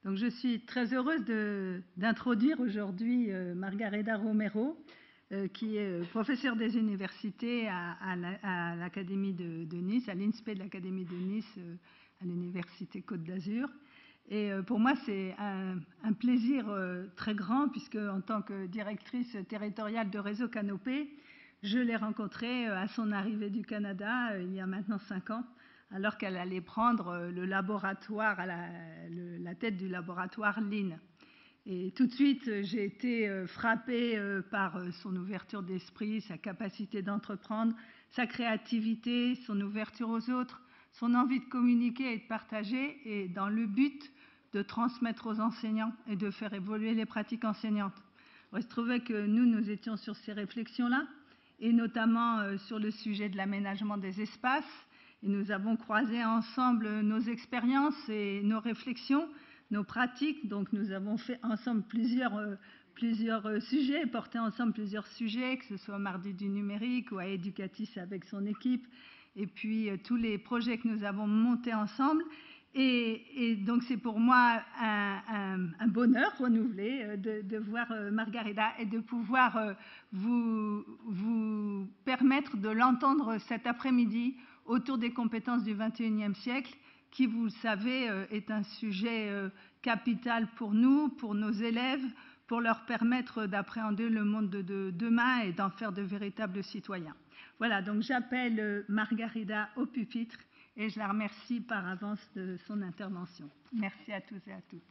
Donc, je suis très heureuse d'introduire aujourd'hui Margarida Romero, qui est professeure des universités à l'Académie de Nice, à l'INSPE de l'Académie de Nice, à l'Université Côte d'Azur. Et pour moi, c'est un plaisir très grand, puisque en tant que directrice territoriale de Réseau Canopé, je l'ai rencontrée à son arrivée du Canada il y a maintenant 5 ans, alors qu'elle allait prendre le laboratoire, la tête du laboratoire LIN. Et tout de suite, j'ai été frappée par son ouverture d'esprit, sa capacité d'entreprendre, sa créativité, son ouverture aux autres, son envie de communiquer et de partager, et dans le but de transmettre aux enseignants et de faire évoluer les pratiques enseignantes. Alors, il se trouvait que nous étions sur ces réflexions-là, et notamment sur le sujet de l'aménagement des espaces. Et nous avons croisé ensemble nos expériences et nos réflexions, nos pratiques. Donc nous avons fait ensemble plusieurs sujets, porté ensemble plusieurs sujets, que ce soit au Mardi du numérique ou à Educatis avec son équipe, et puis tous les projets que nous avons montés ensemble. Et donc c'est pour moi un bonheur renouvelé de voir Margarida et de pouvoir vous permettre de l'entendre cet après-midi autour des compétences du XXIe siècle, qui, vous le savez, est un sujet capital pour nous, pour nos élèves, pour leur permettre d'appréhender le monde de demain et d'en faire de véritables citoyens. Voilà, donc j'appelle Margarida au pupitre et je la remercie par avance de son intervention. Merci à tous et à toutes.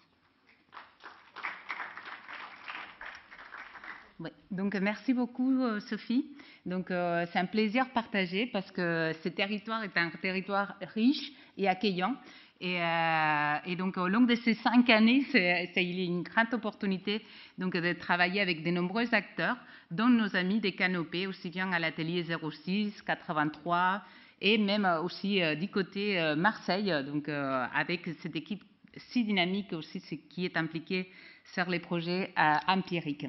Oui, donc merci beaucoup Sophie. Donc c'est un plaisir partagé parce que ce territoire est un territoire riche et accueillant. Et donc au long de ces 5 années, il y a une grande opportunité donc, de travailler avec de nombreux acteurs, dont nos amis des Canopés, aussi bien à l'atelier 06, 83, et même aussi du côté Marseille, donc avec cette équipe si dynamique aussi qui est impliquée sur les projets empiriques.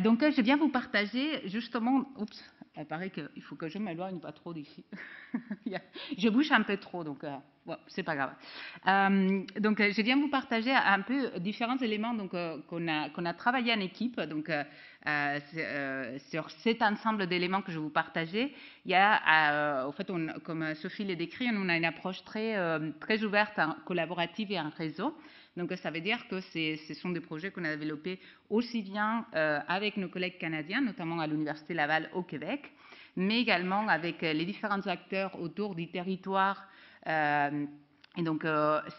Donc, je viens vous partager justement. Oups, il paraît qu'il faut que je m'éloigne pas trop d'ici. Je bouge un peu trop, donc bon, c'est pas grave. Donc, je viens vous partager un peu différents éléments donc, qu'on a travaillé en équipe. Donc, sur cet ensemble d'éléments que je vais vous partager, il y a, au fait, comme Sophie l'a décrit, on a une approche très ouverte, collaborative et en réseau. Donc, ça veut dire que ce sont des projets qu'on a développés aussi bien avec nos collègues canadiens, notamment à l'Université Laval au Québec, mais également avec les différents acteurs autour du territoire. Et donc,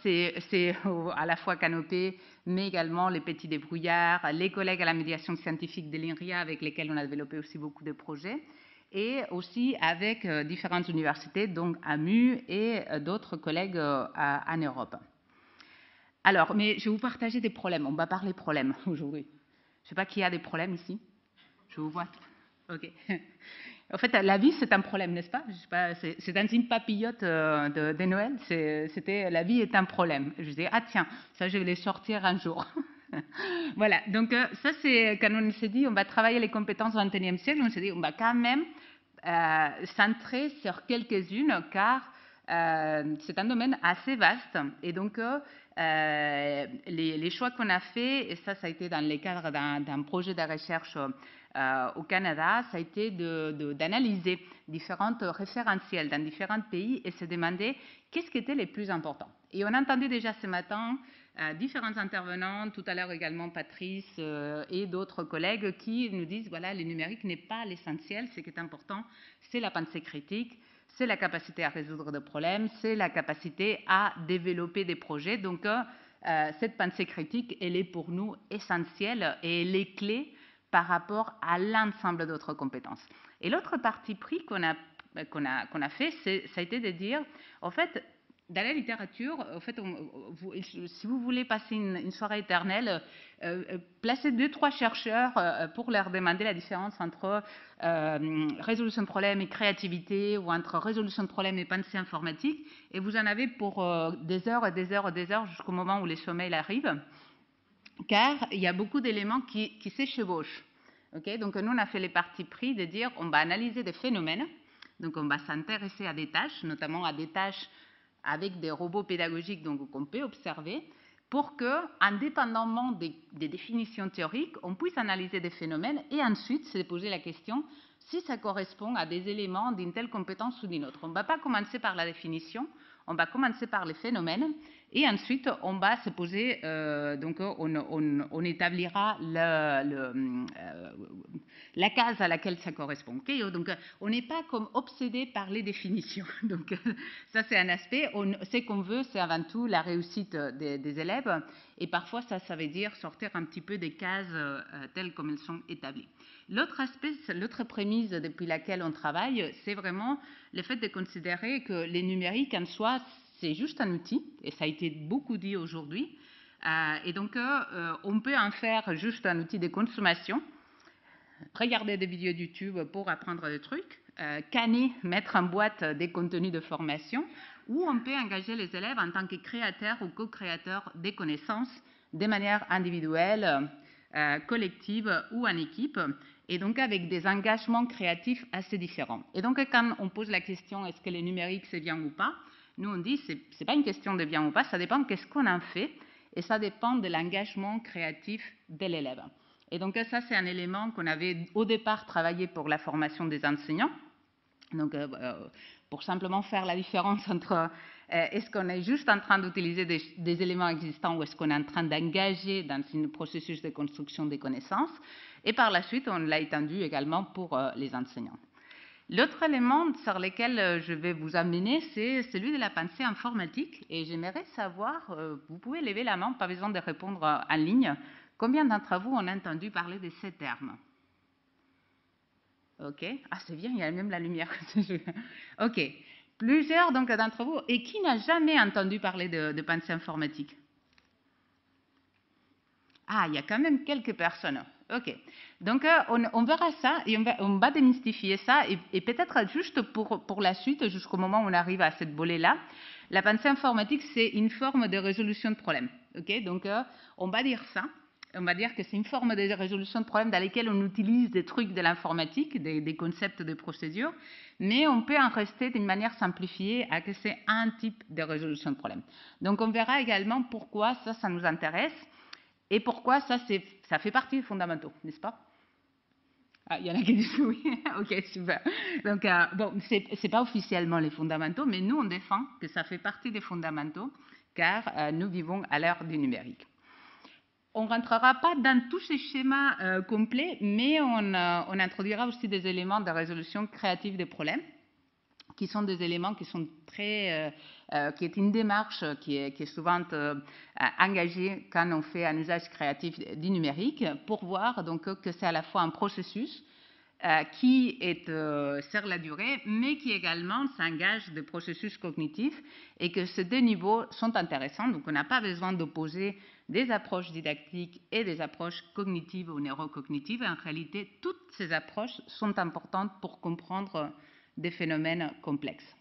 c'est à la fois Canopé, mais également les petits débrouillards, les collègues à la médiation scientifique de l'INRIA avec lesquels on a développé aussi beaucoup de projets, et aussi avec différentes universités, donc AMU et d'autres collègues en Europe. Alors, mais je vais vous partager des problèmes. On va parler problèmes aujourd'hui. Je ne sais pas qui a des problèmes ici. Je vous vois. OK. En fait, la vie, c'est un problème, n'est-ce pas? Je sais pas, c'est dans une papillote de Noël. C'était la vie est un problème. Je disais, ah tiens, ça, je vais les sortir un jour. Voilà. Donc, ça, c'est quand on s'est dit, on va travailler les compétences du XXIe siècle, on s'est dit, on va quand même centrer sur quelques-unes, car c'est un domaine assez vaste. Et donc, les choix qu'on a faits, et ça a été dans le cadre d'un projet de recherche au Canada, ça a été d'analyser différents référentiels dans différents pays et se demander qu'est-ce qui était les plus importants. Et on a entendu déjà ce matin différents intervenants, tout à l'heure également Patrice et d'autres collègues qui nous disent voilà, le numérique n'est pas l'essentiel, ce qui est important, c'est la pensée critique, c'est la capacité à résoudre des problèmes, c'est la capacité à développer des projets. Donc, cette pensée critique, elle est pour nous essentielle et elle est clé par rapport à l'ensemble d'autres compétences. Et l'autre parti pris qu'on a fait, ça a été de dire, en fait, dans la littérature, en fait, si vous voulez passer une soirée éternelle, placez 2-3 chercheurs pour leur demander la différence entre résolution de problème et créativité, ou entre résolution de problème et pensée informatique, et vous en avez pour des heures et des heures et des heures jusqu'au moment où les sommeils arrivent, car il y a beaucoup d'éléments qui s'échevauchent. Okay, donc nous, on a fait les partis pris de dire on va analyser des phénomènes, donc on va s'intéresser à des tâches, notamment à des tâches avec des robots pédagogiques donc qu'on peut observer, pour que, indépendamment des définitions théoriques, on puisse analyser des phénomènes et ensuite se poser la question si ça correspond à des éléments d'une telle compétence ou d'une autre. On ne va pas commencer par la définition, on va commencer par les phénomènes et ensuite on va se poser, donc on établira la case à laquelle ça correspond. Okay, donc on n'est pas comme obsédé par les définitions. Donc ça c'est un aspect. Ce qu'on veut, c'est avant tout la réussite des élèves et parfois ça veut dire sortir un petit peu des cases telles comme elles sont établies. L'autre aspect, l'autre prémisse depuis laquelle on travaille, c'est vraiment le fait de considérer que les numériques en soi, c'est juste un outil, et ça a été beaucoup dit aujourd'hui, et donc on peut en faire juste un outil de consommation, regarder des vidéos YouTube pour apprendre des trucs, canner, mettre en boîte des contenus de formation, ou on peut engager les élèves en tant que créateurs ou co-créateurs des connaissances de manière individuelle, collective ou en équipe, et donc avec des engagements créatifs assez différents. Et donc quand on pose la question est-ce que le numérique c'est bien ou pas, nous on dit c'est pas une question de bien ou pas, ça dépend de qu'est-ce qu'on en fait et ça dépend de l'engagement créatif de l'élève. Et donc ça c'est un élément qu'on avait au départ travaillé pour la formation des enseignants. Donc pour simplement faire la différence entre est-ce qu'on est juste en train d'utiliser des éléments existants ou est-ce qu'on est en train d'engager dans un processus de construction des connaissances. Et par la suite, on l'a étendu également pour les enseignants. L'autre élément sur lequel je vais vous amener, c'est celui de la pensée informatique. Et j'aimerais savoir, vous pouvez lever la main, pas besoin de répondre en ligne, combien d'entre vous ont entendu parler de ces termes? OK. Ah, c'est bien, il y a même la lumière. OK. Plusieurs d'entre vous. Et qui n'a jamais entendu parler de pensée informatique? Ah, il y a quand même quelques personnes. OK. Donc, on verra ça et on va démystifier ça. Et peut-être juste pour la suite, jusqu'au moment où on arrive à cette volée-là, la pensée informatique, c'est une forme de résolution de problème. OK. Donc, on va dire ça. On va dire que c'est une forme de résolution de problème dans laquelle on utilise des trucs de l'informatique, des concepts de procédures, mais on peut en rester d'une manière simplifiée à que c'est un type de résolution de problème. Donc, on verra également pourquoi ça nous intéresse et pourquoi ça fait partie des fondamentaux, n'est-ce pas? Ah, il y en a qui disent oui. OK, super. Donc, bon, c'est pas officiellement les fondamentaux, mais nous, on défend que ça fait partie des fondamentaux car nous vivons à l'ère du numérique. On ne rentrera pas dans tous ces schémas complets, mais on introduira aussi des éléments de résolution créative des problèmes, qui sont des éléments qui sont très, qui est une démarche qui est souvent engagée quand on fait un usage créatif du numérique, pour voir donc que c'est à la fois un processus qui est sur la durée, mais qui également s'engage de processus cognitifs et que ces deux niveaux sont intéressants. Donc, on n'a pas besoin d'opposer des approches didactiques et des approches cognitives ou neurocognitives. En réalité, toutes ces approches sont importantes pour comprendre des phénomènes complexes.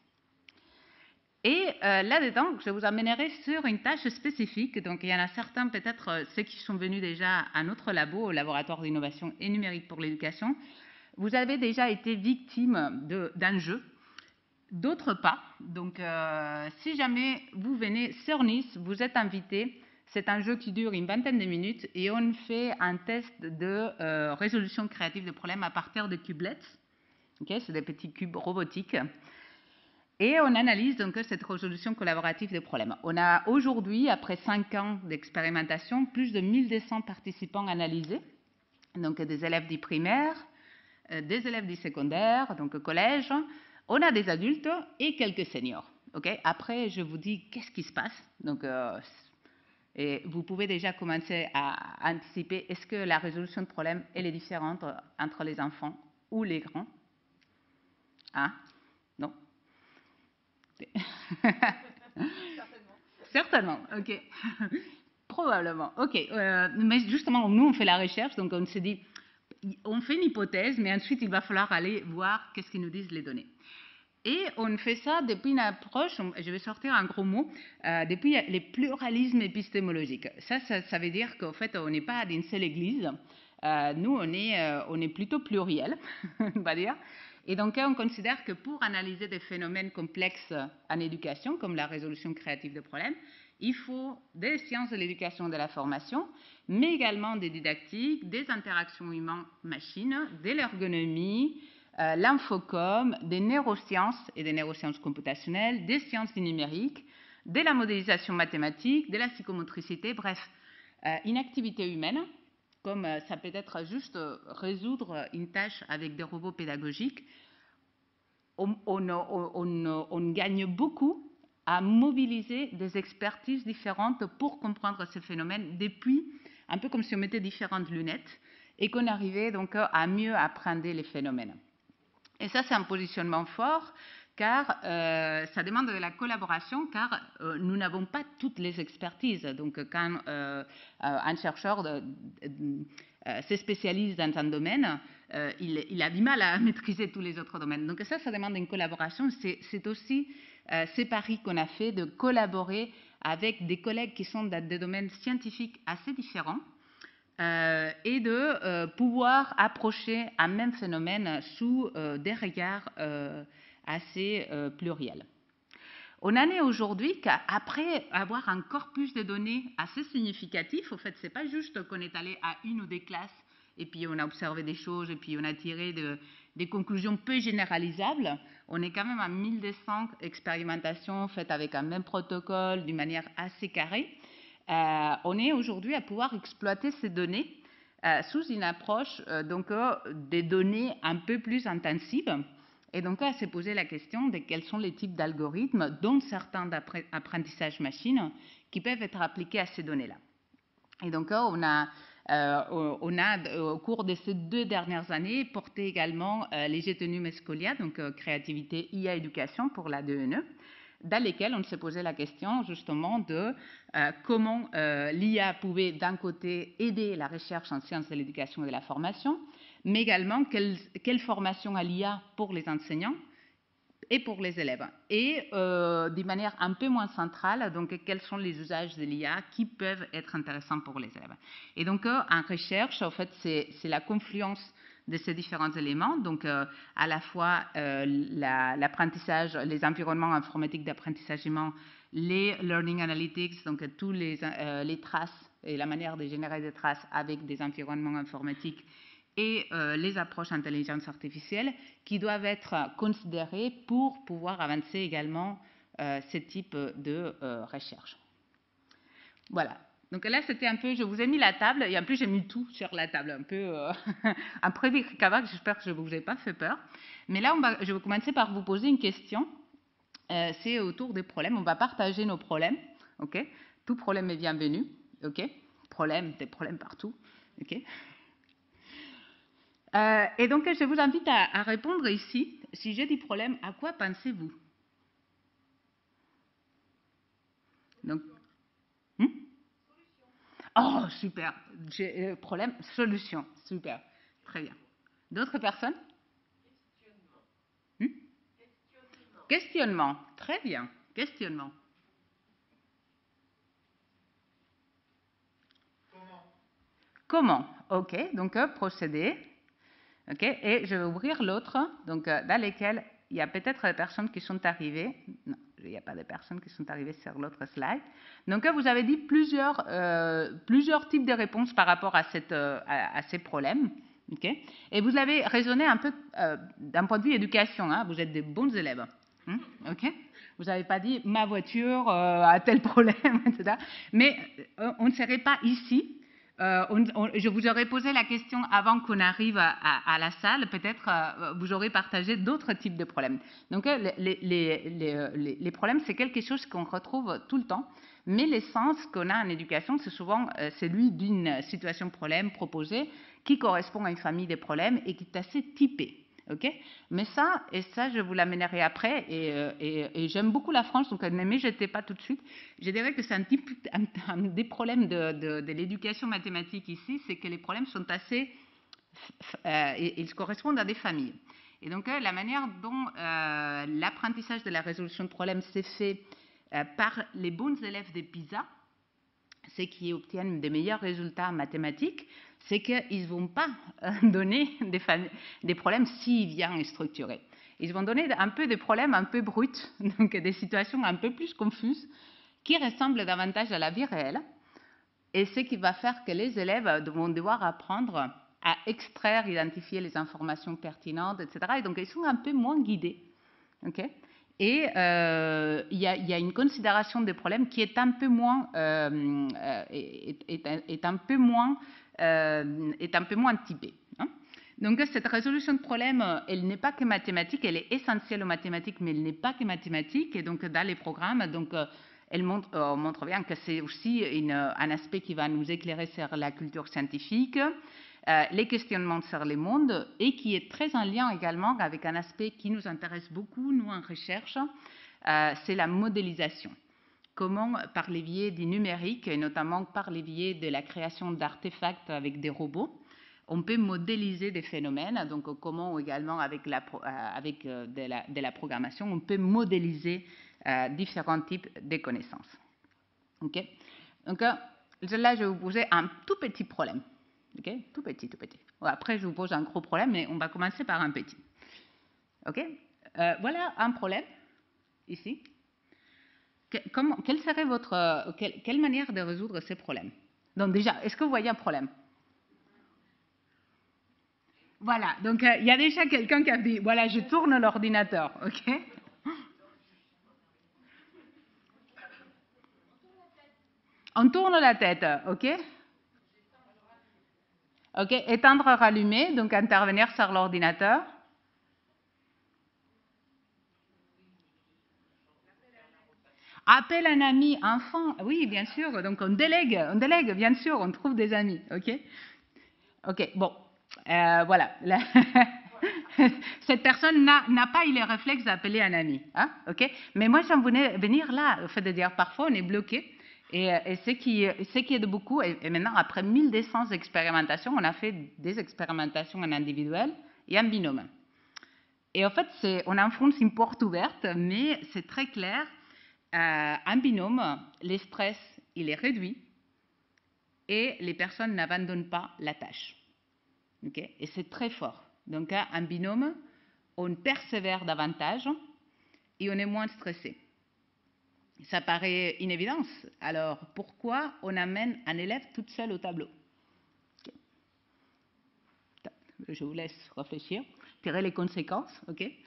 Et là-dedans, je vous amènerai sur une tâche spécifique. Donc, il y en a certains, peut-être ceux qui sont venus déjà à notre labo, au laboratoire d'innovation et numérique pour l'éducation, vous avez déjà été victime d'un jeu, d'autres pas. Donc, si jamais vous venez sur Nice, vous êtes invité. C'est un jeu qui dure une vingtaine de minutes et on fait un test de résolution créative de problèmes à partir de cubelets. Okay, c'est des petits cubes robotiques. Et on analyse donc cette résolution collaborative des problèmes. On a aujourd'hui, après 5 ans d'expérimentation, plus de 1200 participants analysés, donc des élèves du primaire, des élèves du secondaire, donc au collège. On a des adultes et quelques seniors. Okay, après, je vous dis qu'est-ce qui se passe. Donc, et vous pouvez déjà commencer à anticiper est-ce que la résolution de problèmes elle est différente entre les enfants ou les grands? Ah, non. Certainement, ok. Probablement, ok. Mais justement, nous, on fait la recherche, donc on s'est dit, on fait une hypothèse, mais ensuite, il va falloir aller voir qu'est-ce qu'ils nous disent les données. Et on fait ça depuis une approche, je vais sortir un gros mot, depuis les pluralismes épistémologiques. Ça veut dire qu'en fait, on n'est pas d'une seule église. Nous, on est plutôt pluriel, on va dire. Et donc, on considère que pour analyser des phénomènes complexes en éducation, comme la résolution créative de problèmes, il faut des sciences de l'éducation et de la formation, mais également des didactiques, des interactions humains-machines, de l'ergonomie, l'infocom, des neurosciences et des neurosciences computationnelles, des sciences du numérique, de la modélisation mathématique, de la psychomotricité, bref, une activité humaine, comme ça peut être juste résoudre une tâche avec des robots pédagogiques, on gagne beaucoup à mobiliser des expertises différentes pour comprendre ce phénomène depuis, un peu comme si on mettait différentes lunettes et qu'on arrivait donc à mieux appréhender les phénomènes. Et ça, c'est un positionnement fort car ça demande de la collaboration, car nous n'avons pas toutes les expertises. Donc, quand un chercheur se spécialise dans un domaine, il a du mal à maîtriser tous les autres domaines. Donc ça demande une collaboration. C'est aussi ces paris qu'on a fait de collaborer avec des collègues qui sont dans des domaines scientifiques assez différents et de pouvoir approcher un même phénomène sous des regards assez pluriels. On en est aujourd'hui qu'après avoir un corpus de données assez significatif, au fait, ce n'est pas juste qu'on est allé à une ou des classes et puis on a observé des choses et puis on a tiré des conclusions peu généralisables. On est quand même à 1200 expérimentations faites avec un même protocole d'une manière assez carrée. On est aujourd'hui à pouvoir exploiter ces données sous une approche des données un peu plus intensives. Et donc, là, s'est posé la question de quels sont les types d'algorithmes, dont certains d'apprentissage machine, qui peuvent être appliqués à ces données-là. Et donc, on a, au cours de ces 2 dernières années, porté également les Getenum Escolia, donc créativité, IA, éducation pour la DNE, dans lesquels on s'est posé la question justement de comment l'IA pouvait d'un côté aider la recherche en sciences de l'éducation et de la formation, mais également quelle formation à l'IA pour les enseignants et pour les élèves. Et d'une manière un peu moins centrale, donc quels sont les usages de l'IA qui peuvent être intéressants pour les élèves. Et donc en recherche, en fait, c'est la confluence de ces différents éléments, donc à la fois l'apprentissage, les environnements informatiques d'apprentissage humain, les learning analytics, donc tous les traces et la manière de générer des traces avec des environnements informatiques, et les approches intelligence artificielle qui doivent être considérées pour pouvoir avancer également ce type de recherche. Voilà. Donc là, c'était un peu, je vous ai mis la table, et en plus, j'ai mis tout sur la table, un peu un prédicavac, j'espère que je ne vous ai pas fait peur. Mais là, je vais commencer par vous poser une question. C'est autour des problèmes. On va partager nos problèmes. Okay, tout problème est bienvenu. Okay, des problèmes partout. Okay. Et donc, je vous invite à répondre ici. Si j'ai des problèmes, à quoi pensez-vous? Donc, oh, super. J'ai problème, solution. Super. Très bien. D'autres personnes? Questionnement. Questionnement. Très bien. Questionnement. Comment? OK. Donc, procéder. OK. Et je vais ouvrir l'autre, donc dans lesquels il y a peut-être des personnes qui sont arrivées. Non, il n'y a pas de personnes qui sont arrivées sur l'autre slide. Donc, vous avez dit plusieurs types de réponses par rapport à ces problèmes. Okay. Et vous avez raisonné un peu d'un point de vue éducation. Hein, vous êtes des bons élèves. Okay. Vous n'avez pas dit ma voiture a tel problème, etc. Mais on ne serait pas ici. Je vous aurais posé la question avant qu'on arrive à la salle. Peut-être vous aurez partagé d'autres types de problèmes. Donc, les problèmes, c'est quelque chose qu'on retrouve tout le temps. Mais l'essence qu'on a en éducation, c'est souvent celui d'une situation problème proposée qui correspond à une famille de problèmes et qui est assez typée. Okay. Mais ça, je vous l'amènerai après, et j'aime beaucoup la France, donc ne me jetez pas tout de suite. Je dirais que c'est un des problèmes de l'éducation mathématique ici, c'est que les problèmes sont assez, ils correspondent à des familles. Et donc la manière dont l'apprentissage de la résolution de problèmes s'est fait par les bons élèves de PISA, ceux qui obtiennent des meilleurs résultats en mathématiques, c'est qu'ils ne vont pas donner des problèmes si bien structurés. Ils vont donner un peu des problèmes un peu bruts, donc des situations un peu plus confuses, qui ressemble davantage à la vie réelle, et ce qui va faire que les élèves vont devoir apprendre à extraire, identifier les informations pertinentes, etc. Et donc, ils sont un peu moins guidés. Okay, et il y a une considération des problèmes qui est un peu moins, est un peu moins typée. Hein. Donc, cette résolution de problème, elle n'est pas que mathématique, elle est essentielle aux mathématiques, mais elle n'est pas que mathématique. Et donc, dans les programmes, donc, elle montre bien que c'est aussi un aspect qui va nous éclairer sur la culture scientifique, les questionnements sur le monde, et qui est très en lien également avec un aspect qui nous intéresse beaucoup, nous, en recherche, c'est la modélisation. Comment, par les biais du numérique, et notamment par les biais de la création d'artefacts avec des robots, on peut modéliser des phénomènes. Donc, comment également, avec de la programmation, on peut modéliser différents types de connaissances. Okay. Donc, là, je vais vous poser un tout petit problème. Okay. Tout petit. Après, je vous pose un gros problème, mais on va commencer par un petit. Okay. Voilà un problème, ici. Quelle serait quelle manière de résoudre ces problèmes? Donc déjà, est-ce que vous voyez un problème? Voilà, donc il y a déjà quelqu'un qui a dit, voilà, je tourne l'ordinateur, ok? On tourne la tête, ok? Ok, éteindre, rallumer, donc intervenir sur l'ordinateur. Appelle un ami, enfant, oui, bien sûr, donc on délègue, bien sûr, on trouve des amis, ok? Ok, bon, voilà. Cette personne n'a pas eu le réflexe d'appeler un ami, hein, ok? Mais moi, j'en voulais venir là, au fait de dire, parfois, on est bloqué, et ce qui aide beaucoup, et maintenant, après 1200 expérimentations, on a fait des expérimentations en individuel et en binôme. Et en fait, on enfonce une porte ouverte, mais c'est très clair. En binôme, le stress, il est réduit et les personnes n'abandonnent pas la tâche. Okay? Et c'est très fort. Donc, en binôme, on persévère davantage et on est moins stressé. Ça paraît une évidence. Alors, pourquoi on amène un élève toute seule au tableau? Okay. Je vous laisse réfléchir, tirer les conséquences. Okay.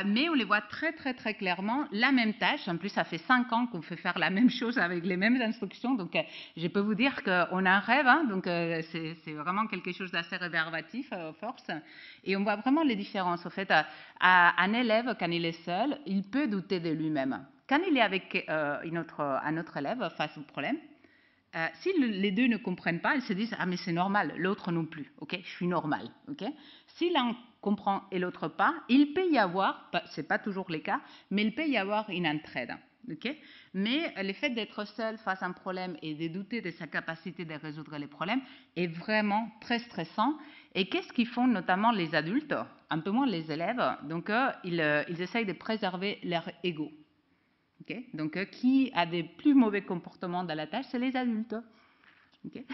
Mais on les voit très clairement, la même tâche. En plus, ça fait 5 ans qu'on fait faire la même chose avec les mêmes instructions. Donc, je peux vous dire qu'on a un rêve. Hein, donc, c'est vraiment quelque chose d'assez réverbatif, force. Et on voit vraiment les différences. En fait, un élève, quand il est seul, il peut douter de lui-même. Quand il est avec un autre élève face au problème, si les deux ne comprennent pas, ils se disent « Ah, mais c'est normal, l'autre non plus, ok, je suis normal. » Okay. Si l'un comprend et l'autre pas, il peut y avoir, ce n'est pas toujours le cas, mais il peut y avoir une entraide. Okay. Mais le fait d'être seul face à un problème et de douter de sa capacité de résoudre les problèmes est vraiment très stressant. Et qu'est-ce qu'ils font notamment les adultes, un peu moins les élèves? Donc, ils essayent de préserver leur ego. Okay. Donc, qui a des plus mauvais comportements dans la tâche? C'est les adultes. Okay.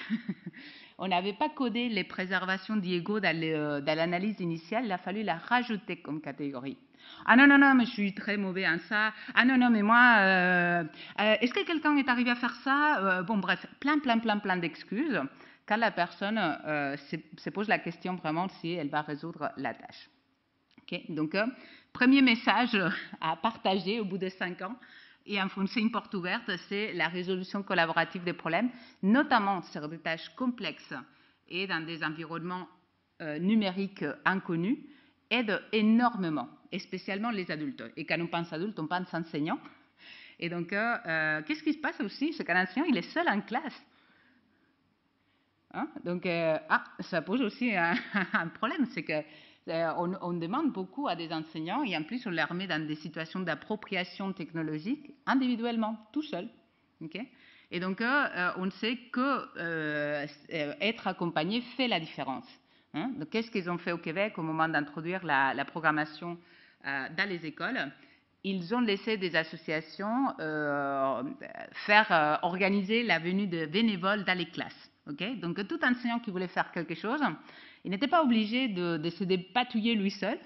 On n'avait pas codé les préservations d'ego dans l'analyse initiale, il a fallu la rajouter comme catégorie. Ah non, mais je suis très mauvais en ça. Ah non, mais moi, est-ce que quelqu'un est arrivé à faire ça? Bon, bref, plein d'excuses quand la personne se pose la question vraiment si elle va résoudre la tâche. Okay. Donc, premier message à partager au bout de 5 ans et enfoncer une porte ouverte, c'est la résolution collaborative des problèmes, notamment sur des tâches complexes et dans des environnements numériques inconnus, aide énormément, et spécialement les adultes. Et quand on pense adultes, on pense enseignants. Et donc, qu'est-ce qui se passe aussi? C'est qu'un enseignant, il est seul en classe. Hein? Donc, ça pose aussi un problème, c'est que on demande beaucoup à des enseignants et en plus on les remet dans des situations d'appropriation technologique individuellement, tout seul. Okay. Et donc on sait que être accompagné fait la différence. Hein. Donc qu'est-ce qu'ils ont fait au Québec au moment d'introduire la programmation dans les écoles? Ils ont laissé des associations organiser la venue de bénévoles dans les classes. Okay. Donc tout enseignant qui voulait faire quelque chose, il n'était pas obligé de se dépatouiller lui seul.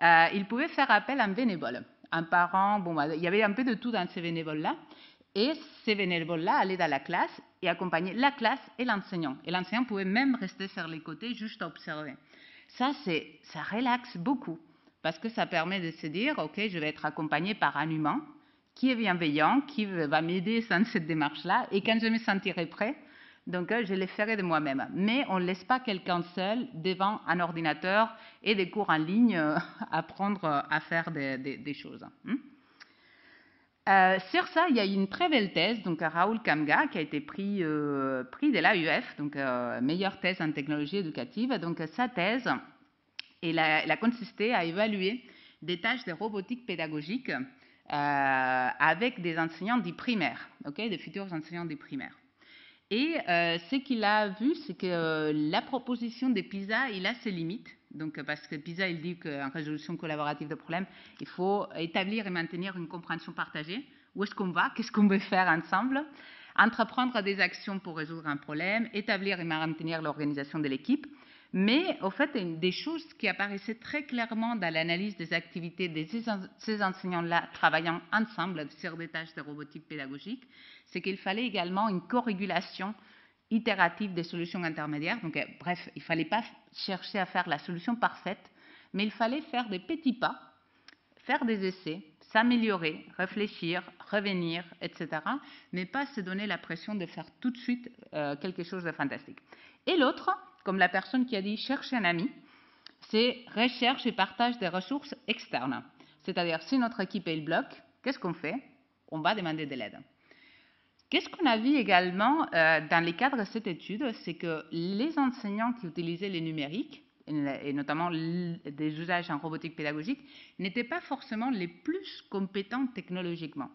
Il pouvait faire appel à un bénévole, un parent. Bon, il y avait un peu de tout dans ces bénévoles-là. Et ces bénévoles-là allaient dans la classe et accompagnaient la classe et l'enseignant. Et l'enseignant pouvait même rester sur les côtés, juste à observer. Ça relaxe beaucoup, parce que ça permet de se dire, OK, je vais être accompagné par un humain qui est bienveillant, qui va m'aider dans cette démarche-là, et quand je me sentirai prêt, donc je le ferai de moi-même. Mais on ne laisse pas quelqu'un seul devant un ordinateur et des cours en ligne apprendre à faire des choses. Sur ça, il y a une très belle thèse, donc à Raoul Kamga, qui a été prix de l'AUF, donc meilleure thèse en technologie éducative. Donc sa thèse, elle a consisté à évaluer des tâches de robotique pédagogique avec des enseignants du primaire, des futurs enseignants du primaire. Et ce qu'il a vu, c'est que la proposition de PISA, il a ses limites. Donc, parce que PISA, il dit qu'en résolution collaborative de problèmes, il faut établir et maintenir une compréhension partagée. Où est-ce qu'on va? Qu'est-ce qu'on veut faire ensemble? Entreprendre des actions pour résoudre un problème, établir et maintenir l'organisation de l'équipe. Mais, au fait, des choses qui apparaissaient très clairement dans l'analyse des activités de ces enseignants-là travaillant ensemble sur des tâches de robotique pédagogique, c'est qu'il fallait également une co-régulation itérative des solutions intermédiaires. Donc, bref, il ne fallait pas chercher à faire la solution parfaite, mais il fallait faire des petits pas, faire des essais, s'améliorer, réfléchir, revenir, etc., mais pas se donner la pression de faire tout de suite quelque chose de fantastique. Et l'autre, comme la personne qui a dit « chercher un ami », c'est recherche et partage des ressources externes. C'est-à-dire, si notre équipe est le bloc, qu'est-ce qu'on fait? On va demander de l'aide. Qu'est-ce qu'on a vu également dans les cadres de cette étude? C'est que les enseignants qui utilisaient les numériques, et notamment des usages en robotique pédagogique, n'étaient pas forcément les plus compétents technologiquement.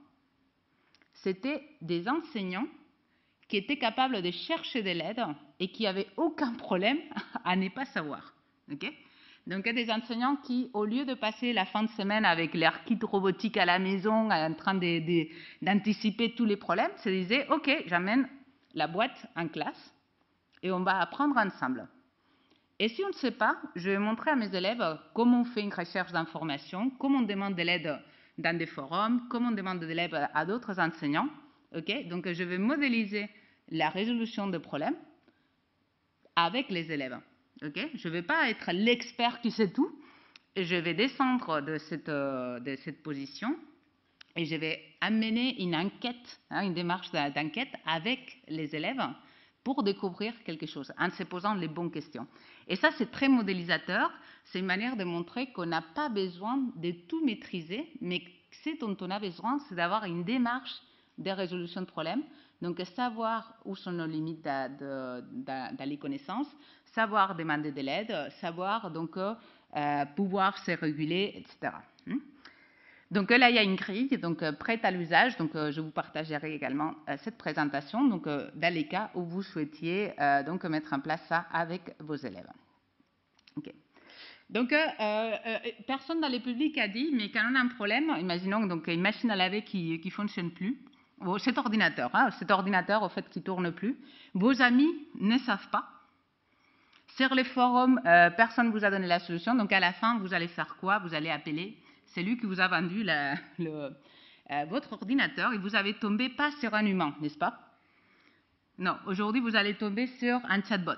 C'était des enseignants qui étaient capables de chercher de l'aide et qui n'avaient aucun problème à ne pas savoir. Donc, des enseignants qui, au lieu de passer la fin de semaine avec leur kit robotique à la maison, en train d'anticiper tous les problèmes, se disaient « OK, j'amène la boîte en classe et on va apprendre ensemble. Et si on ne sait pas, je vais montrer à mes élèves comment on fait une recherche d'information, comment on demande de l'aide dans des forums, comment on demande de l'aide à d'autres enseignants. Donc, je vais modéliser la résolution de problèmes avec les élèves. Je ne vais pas être l'expert qui sait tout. Je vais descendre de cette position et je vais amener une enquête, une démarche d'enquête avec les élèves pour découvrir quelque chose en se posant les bonnes questions. Et ça, c'est très modélisateur. C'est une manière de montrer qu'on n'a pas besoin de tout maîtriser, mais ce dont on a besoin, c'est d'avoir une démarche de résolution de problèmes. Donc, savoir où sont nos limites dans les connaissances, savoir demander de l'aide, savoir donc pouvoir se réguler, etc. Donc là, il y a une grille, donc prête à l'usage. Donc, je vous partagerai également cette présentation. Donc, dans les cas où vous souhaitiez donc mettre en place ça avec vos élèves. Donc, personne dans le public a dit, mais quand on a un problème, imaginons donc une machine à laver qui ne fonctionne plus. Cet ordinateur, au fait, qui ne tourne plus, vos amis ne savent pas. Sur les forums, personne ne vous a donné la solution. Donc, à la fin, vous allez faire quoi? Vous allez appeler celui qui vous a vendu votre ordinateur et vous avez tombé pas sur un humain, n'est-ce pas? Non, aujourd'hui, vous allez tomber sur un chatbot.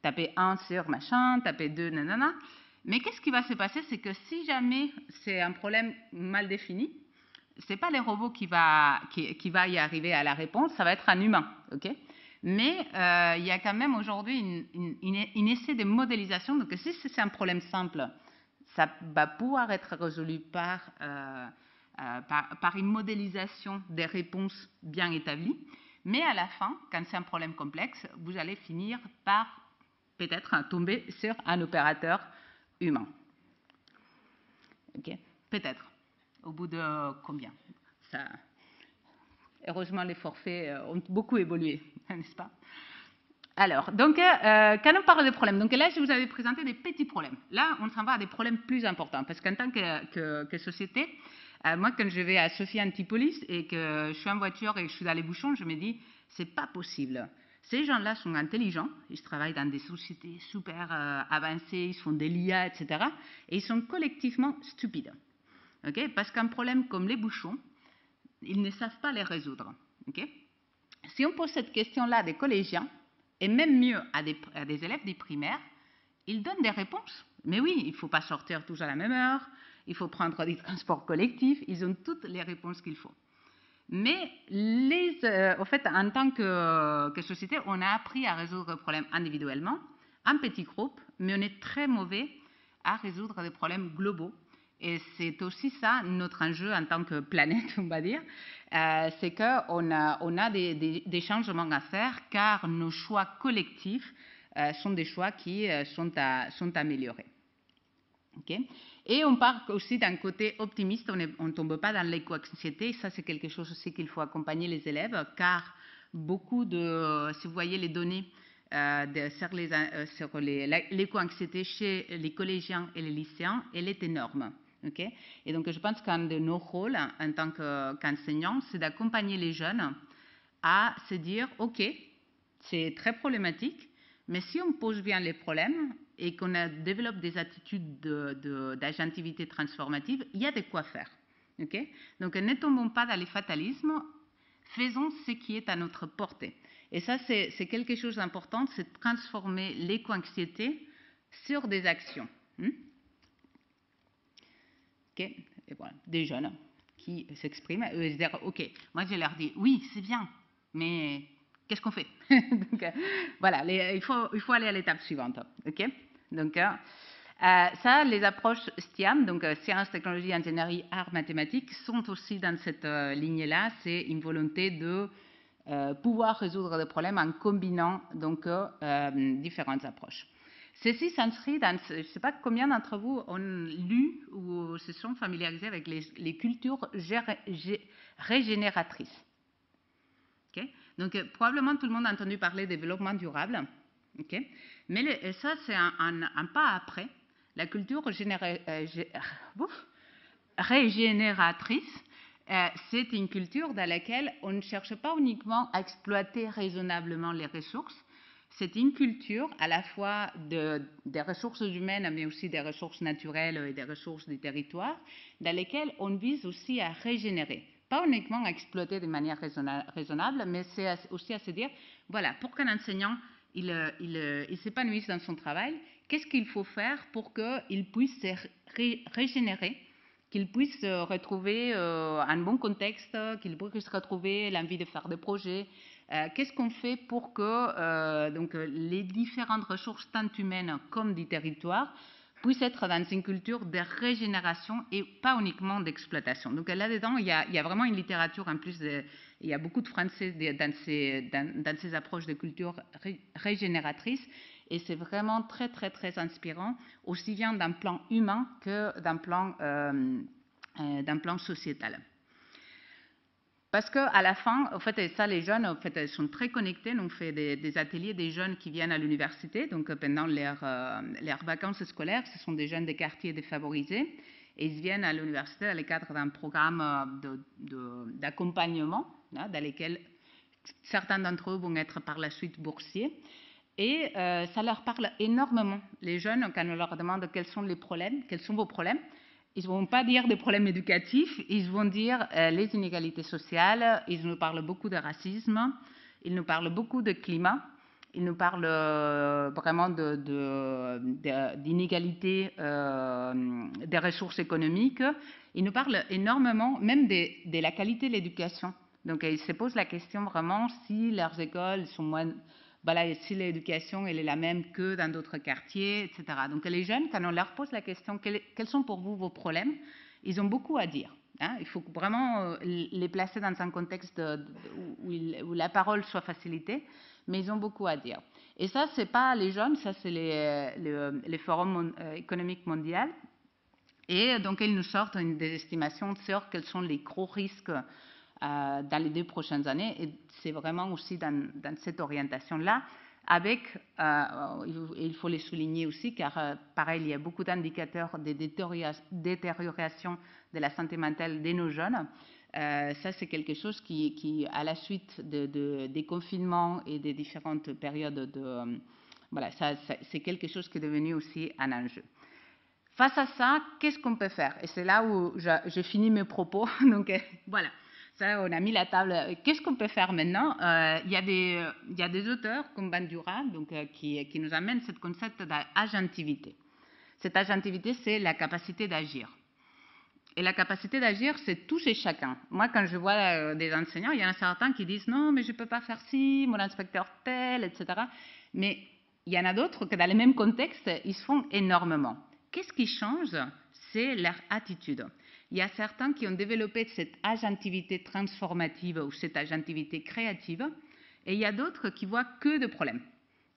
Tapez 1 sur machin, tapez 2, nanana. Mais qu'est-ce qui va se passer? C'est que si jamais c'est un problème mal défini, ce n'est pas le robot qui va y arriver à la réponse, ça va être un humain. Mais il y a quand même aujourd'hui une essai de modélisation. Donc, si c'est un problème simple, ça va pouvoir être résolu par une modélisation des réponses bien établies. Mais à la fin, quand c'est un problème complexe, vous allez finir par peut-être tomber sur un opérateur humain. Peut-être. Au bout de combien? Heureusement, les forfaits ont beaucoup évolué, n'est-ce pas? Alors, donc, quand on parle de problèmes, donc là, je vous avais présenté des petits problèmes. Là, on s'en va à des problèmes plus importants, parce qu'en tant que société, moi, quand je vais à Sophia Antipolis et que je suis en voiture et que je suis dans les bouchons, je me dis, c'est pas possible. Ces gens-là sont intelligents, ils travaillent dans des sociétés super avancées, ils font des LIA, etc. Et ils sont collectivement stupides. Parce qu'un problème comme les bouchons, ils ne savent pas les résoudre. Okay? Si on pose cette question-là à des collégiens, et même mieux à des élèves des primaires, ils donnent des réponses. Mais oui, il ne faut pas sortir tous à la même heure, il faut prendre des transports collectifs, ils ont toutes les réponses qu'il faut. Mais en fait, en tant que société, on a appris à résoudre les problèmes individuellement, en petits groupes, mais on est très mauvais à résoudre des problèmes globaux. Et c'est aussi ça notre enjeu en tant que planète, on va dire, c'est qu'on a des changements à faire car nos choix collectifs sont des choix qui sont améliorés. Okay? Et on part aussi d'un côté optimiste, on ne tombe pas dans l'éco-anxiété, ça c'est quelque chose aussi qu'il faut accompagner les élèves, car beaucoup si vous voyez les données sur l'éco-anxiété chez les collégiens et les lycéens, elle est énorme. Okay? Et donc je pense qu'un de nos rôles en tant qu'enseignants, c'est d'accompagner les jeunes à se dire, ok, c'est très problématique, mais si on pose bien les problèmes et qu'on développe des attitudes d'agentivité transformative, il y a de quoi faire. Okay? Donc ne tombons pas dans les fatalismes, faisons ce qui est à notre portée. Et ça, c'est quelque chose d'important, c'est de transformer l'éco-anxiété sur des actions. Okay? Et voilà, des jeunes qui s'expriment, ils disent, ok, moi je leur dis, oui, c'est bien, mais qu'est-ce qu'on fait? Donc, voilà, il faut aller à l'étape suivante. Okay? Donc, ça, les approches STEAM, donc sciences, technologies, ingénierie, arts, mathématiques, sont aussi dans cette ligne-là. C'est une volonté de pouvoir résoudre des problèmes en combinant donc différentes approches. Ceci s'inscrit dans, je ne sais pas combien d'entre vous ont lu ou se sont familiarisés avec les cultures régénératrices. Okay? Donc, probablement tout le monde a entendu parler de développement durable, okay? Mais ça, c'est un pas après. La culture régénératrice, c'est une culture dans laquelle on ne cherche pas uniquement à exploiter raisonnablement les ressources, c'est une culture à la fois des ressources humaines, mais aussi des ressources naturelles et des ressources du territoire, dans lesquelles on vise aussi à régénérer. Pas uniquement à exploiter de manière raisonnable, mais c'est aussi à se dire, voilà, pour qu'un enseignant il s'épanouisse dans son travail, qu'est-ce qu'il faut faire pour qu'il puisse se régénérer, qu'il puisse retrouver un bon contexte, qu'il puisse retrouver l'envie de faire des projets. Qu'est-ce qu'on fait pour que donc, les différentes ressources, tant humaines comme du territoire, puissent être dans une culture de régénération et pas uniquement d'exploitation. Donc là-dedans, il y a vraiment une littérature, en plus, il y a beaucoup de français dans ces approches de culture régénératrice, et c'est vraiment très, très, très inspirant, aussi bien d'un plan humain que d'un plan sociétal. Parce qu'à la fin, en fait, et ça, les jeunes, en fait, sont très connectés. On fait des ateliers des jeunes qui viennent à l'université. Donc, pendant leurs vacances scolaires, ce sont des jeunes des quartiers défavorisés. Et ils viennent à l'université dans le cadre d'un programme d'accompagnement, dans lequel certains d'entre eux vont être par la suite boursiers. Et ça leur parle énormément. Les jeunes, quand on leur demande quels sont les problèmes, quels sont vos problèmes, ils ne vont pas dire des problèmes éducatifs, ils vont dire les inégalités sociales, ils nous parlent beaucoup de racisme, ils nous parlent beaucoup de climat, ils nous parlent vraiment d'inégalités des ressources économiques, ils nous parlent énormément même de la qualité de l'éducation. Donc ils se posent la question vraiment si leurs écoles sont moins... Voilà, si l'éducation elle est la même que dans d'autres quartiers, etc. Donc les jeunes, quand on leur pose la question quels sont pour vous vos problèmes, ils ont beaucoup à dire. Hein. Il faut vraiment les placer dans un contexte où la parole soit facilitée, mais ils ont beaucoup à dire. Et ça, ce n'est pas les jeunes, ça c'est les forums économiques mondiaux. Et donc ils nous sortent des estimations sur quels sont les gros risques dans les 2 prochaines années, et c'est vraiment aussi dans cette orientation-là, avec, il faut les souligner aussi, car pareil, il y a beaucoup d'indicateurs de détérioration de la santé mentale de nos jeunes. Ça, c'est quelque chose qui, à la suite des confinements et des différentes périodes voilà, c'est quelque chose qui est devenu aussi un enjeu. Face à ça, qu'est-ce qu'on peut faire? Et c'est là où je finis mes propos. Donc, voilà. Ça, on a mis la table. Qu'est-ce qu'on peut faire maintenant? Il y a des auteurs comme Bandura donc, qui nous amènent ce concept d'agentivité. Cette agentivité, c'est la capacité d'agir. Et la capacité d'agir, c'est tous et chacun. Moi, quand je vois des enseignants, il y en a certains qui disent « Non, mais je ne peux pas faire ci, mon inspecteur tel, etc. » Mais il y en a d'autres que dans les mêmes contextes, ils se font énormément. Qu'est-ce qui change? C'est leur attitude. Il y a certains qui ont développé cette agentivité transformative ou cette agentivité créative, et il y a d'autres qui voient que de problèmes.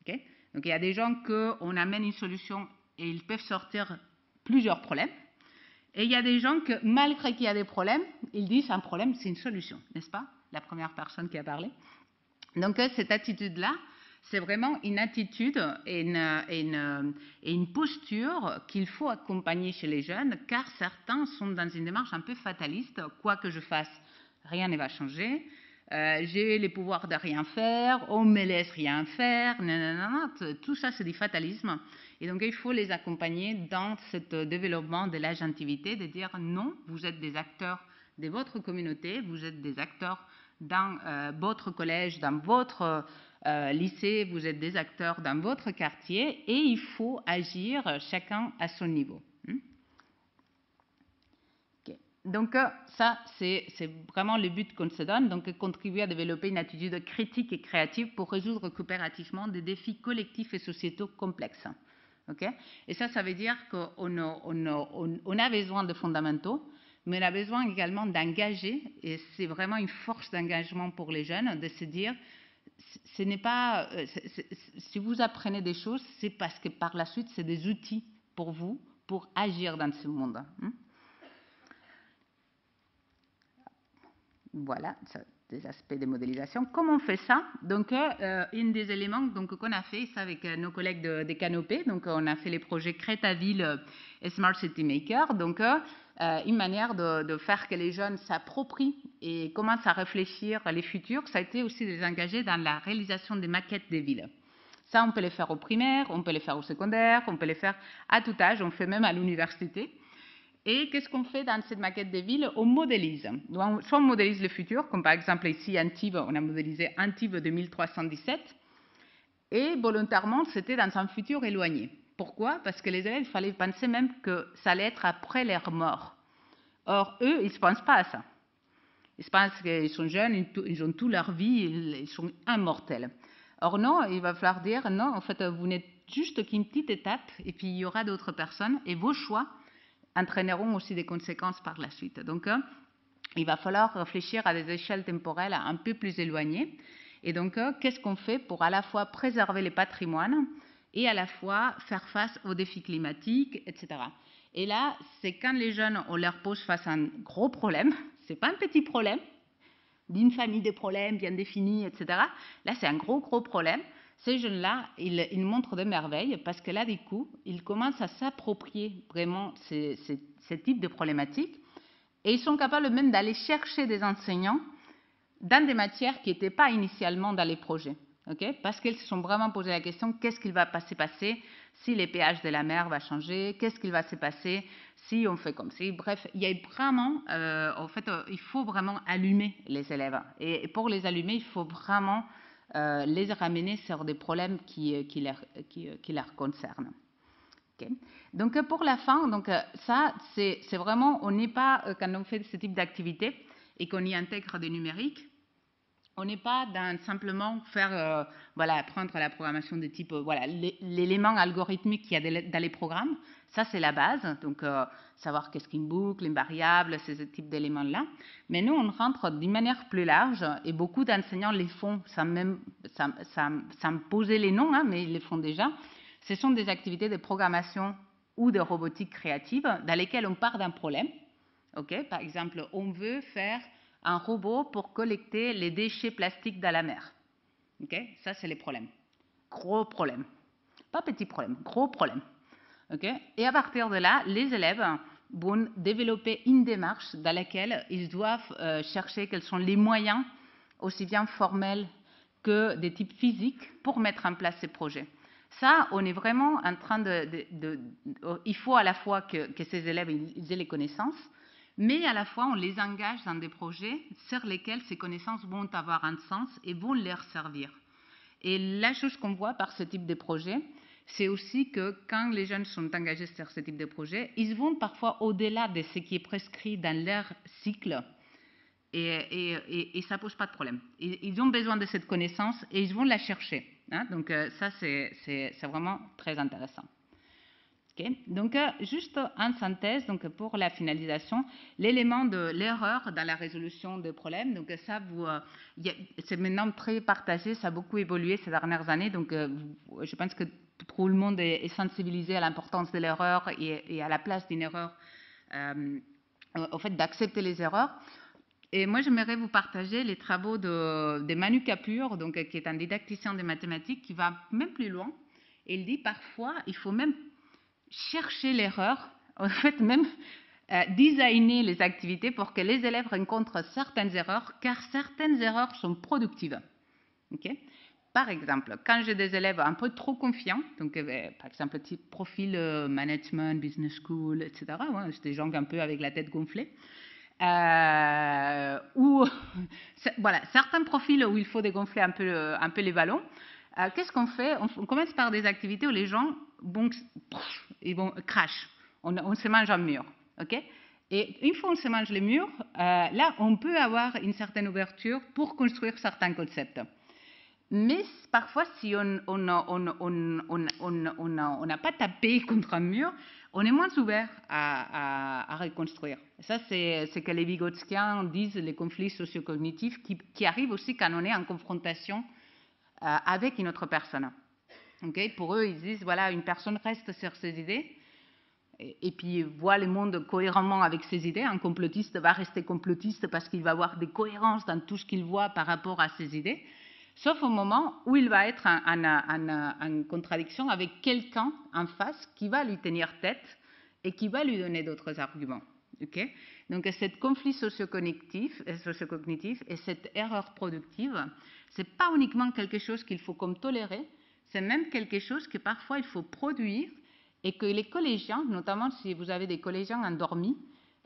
Okay? Donc, il y a des gens qu'on amène une solution et ils peuvent sortir plusieurs problèmes. Et il y a des gens que, malgré qu'il y a des problèmes, ils disent un problème, c'est une solution, n'est-ce pas? La première personne qui a parlé. Donc, cette attitude-là, c'est vraiment une attitude et une posture qu'il faut accompagner chez les jeunes, car certains sont dans une démarche un peu fataliste. Quoi que je fasse, rien ne va changer. J'ai les pouvoirs de rien faire, on me laisse rien faire, nanana, tout ça c'est du fatalisme. Et donc il faut les accompagner dans ce développement de l'agentivité, de dire non, vous êtes des acteurs de votre communauté, vous êtes des acteurs dans votre collège, dans votre lycée, vous êtes des acteurs dans votre quartier et il faut agir chacun à son niveau. Donc ça, c'est vraiment le but qu'on se donne, donc contribuer à développer une attitude critique et créative pour résoudre coopérativement des défis collectifs et sociétaux complexes. Okay? Et ça veut dire qu'on a besoin de fondamentaux, mais on a besoin également d'engager, et c'est vraiment une force d'engagement pour les jeunes, de se dire, ce n'est pas, si vous apprenez des choses, c'est parce que par la suite, c'est des outils pour vous, pour agir dans ce monde. Voilà, des aspects de modélisation. Comment on fait ça? Donc, un des éléments qu'on a fait, ça avec nos collègues de Canopé, donc on a fait les projets Crétaville et Smart City Maker, donc une manière de faire que les jeunes s'approprient et commencent à réfléchir à les futurs, ça a été aussi de les engager dans la réalisation des maquettes des villes. Ça, on peut les faire au primaire, on peut les faire au secondaire, on peut les faire à tout âge, on fait même à l'université. Et qu'est-ce qu'on fait dans cette maquette des villes? On modélise. Soit on modélise le futur, comme par exemple ici Antibes, on a modélisé Antibes 2317, et volontairement, c'était dans un futur éloigné. Pourquoi? Parce que les élèves, il fallait penser même que ça allait être après leur mort. Or, eux, ils ne pensent pas à ça. Ils pensent qu'ils sont jeunes, ils ont toute leur vie, ils sont immortels. Or non, il va falloir dire, non, en fait, vous n'êtes juste qu'une petite étape, et puis il y aura d'autres personnes, et vos choix entraîneront aussi des conséquences par la suite. Donc, il va falloir réfléchir à des échelles temporelles un peu plus éloignées. Et donc, qu'est-ce qu'on fait pour à la fois préserver les patrimoines et à la fois faire face aux défis climatiques, etc. Et là, c'est quand les jeunes, on leur pose face à un gros problème, c'est pas un petit problème, d'une famille de problèmes bien définis, etc. Là, c'est un gros problème. Ces jeunes-là, ils montrent des merveilles parce que là, du coup, ils commencent à s'approprier vraiment ces types de problématiques et ils sont capables même d'aller chercher des enseignants dans des matières qui n'étaient pas initialement dans les projets. Okay? Parce qu'ils se sont vraiment posé la question, qu'est-ce qu'il va se passer si les péages de la mer vont changer? Qu'est-ce qu'il va se passer si on fait comme ça? Bref, il y a vraiment, en fait, il faut vraiment allumer les élèves. Et pour les allumer, il faut vraiment les ramener sur des problèmes qui leur concernent. Okay. Donc pour la fin, donc, ça, c'est vraiment, on n'est pas, quand on fait ce type d'activité et qu'on y intègre des numériques, on n'est pas dans simplement faire, voilà, apprendre la programmation de type, voilà, l'élément algorithmique qu'il y a dans les programmes. Ça, c'est la base. Donc, savoir qu'est-ce qu'une boucle, une variable, ces types d'éléments-là. Mais nous, on rentre d'une manière plus large et beaucoup d'enseignants les font sans me poser les noms, hein, mais ils les font déjà. Ce sont des activités de programmation ou de robotique créative dans lesquelles on part d'un problème. Okay? Par exemple, on veut faire un robot pour collecter les déchets plastiques dans la mer. Okay? Ça, c'est les problèmes. Gros problème. Pas petit problème, gros problème. Okay? Et à partir de là, les élèves vont développer une démarche dans laquelle ils doivent chercher quels sont les moyens, aussi bien formels que des types physiques, pour mettre en place ces projets. Ça, on est vraiment en train il faut à la fois que ces élèves ils aient les connaissances, mais à la fois on les engage dans des projets sur lesquels ces connaissances vont avoir un sens et vont leur servir. Et la chose qu'on voit par ce type de projet, c'est aussi que quand les jeunes sont engagés sur ce type de projet, ils vont parfois au-delà de ce qui est prescrit dans leur cycle et ça ne pose pas de problème. Ils ont besoin de cette connaissance et ils vont la chercher. Hein. Donc ça, c'est vraiment très intéressant. Okay. Donc, juste en synthèse, donc pour la finalisation, l'élément de l'erreur dans la résolution des problèmes, donc ça, c'est maintenant très partagé, ça a beaucoup évolué ces dernières années, donc je pense que tout le monde est sensibilisé à l'importance de l'erreur et à la place d'une erreur, au fait d'accepter les erreurs. Et moi, j'aimerais vous partager les travaux de Manu Kapur, donc, qui est un didacticien de mathématiques, qui va même plus loin. Et il dit parfois, il faut même chercher l'erreur, en fait même designer les activités pour que les élèves rencontrent certaines erreurs, car certaines erreurs sont productives. Okay. Par exemple, quand j'ai des élèves un peu trop confiants, donc par exemple type profil management, business school, etc., ouais, c'est des gens un peu avec la tête gonflée, ou voilà, certains profils où il faut dégonfler un peu les ballons. Qu'est-ce qu'on fait? On commence par des activités où les gens ils vont crash. On se mange un mur. Okay. Et une fois on se mange les murs, là, on peut avoir une certaine ouverture pour construire certains concepts. Mais parfois, si on n'a pas tapé contre un mur, on est moins ouvert à reconstruire. Ça, c'est ce que les Vygotskiens disent, les conflits socio-cognitifs, qui arrivent aussi quand on est en confrontation avec une autre personne. Okay. Pour eux, ils disent, voilà, une personne reste sur ses idées et puis voit le monde cohéremment avec ses idées. Un complotiste va rester complotiste parce qu'il va avoir des cohérences dans tout ce qu'il voit par rapport à ses idées, sauf au moment où il va être en contradiction avec quelqu'un en face qui va lui tenir tête et qui va lui donner d'autres arguments. Okay. Donc, cet conflit socio-cognitif et cette erreur productive, ce n'est pas uniquement quelque chose qu'il faut comme tolérer, c'est même quelque chose que parfois il faut produire et que les collégiens, notamment si vous avez des collégiens endormis,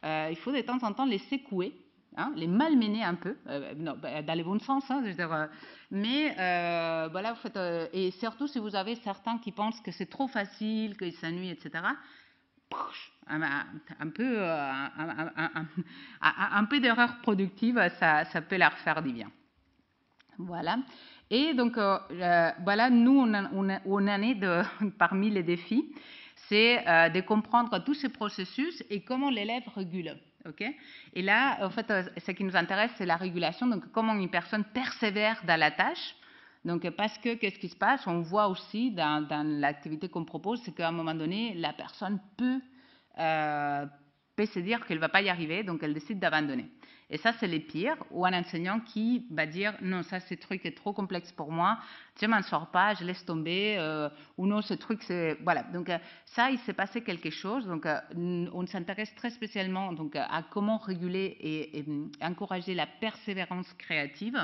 il faut de temps en temps les secouer, hein, les malmener un peu, dans le bon sens, hein, je veux dire, mais voilà, vous faites, et surtout si vous avez certains qui pensent que c'est trop facile, qu'ils s'ennuient, etc., un peu d'erreur productive, ça peut leur faire du bien. Voilà. Et donc, voilà, nous, on en est parmi les défis, c'est de comprendre tous ces processus et comment l'élève régule. Okay. Et là, en fait, ce qui nous intéresse, c'est la régulation, donc comment une personne persévère dans la tâche. Donc, parce que, qu'est-ce qui se passe? On voit aussi dans l'activité qu'on propose, c'est qu'à un moment donné, la personne peut se dire qu'elle ne va pas y arriver, donc elle décide d'abandonner. Et ça, c'est les pires, ou un enseignant qui va dire « Non, ça, ce truc est trop complexe pour moi, je ne m'en sors pas, je laisse tomber, ou non, ce truc, c'est… » Voilà, donc ça, il s'est passé quelque chose. Donc, on s'intéresse très spécialement donc, à comment réguler et encourager la persévérance créative.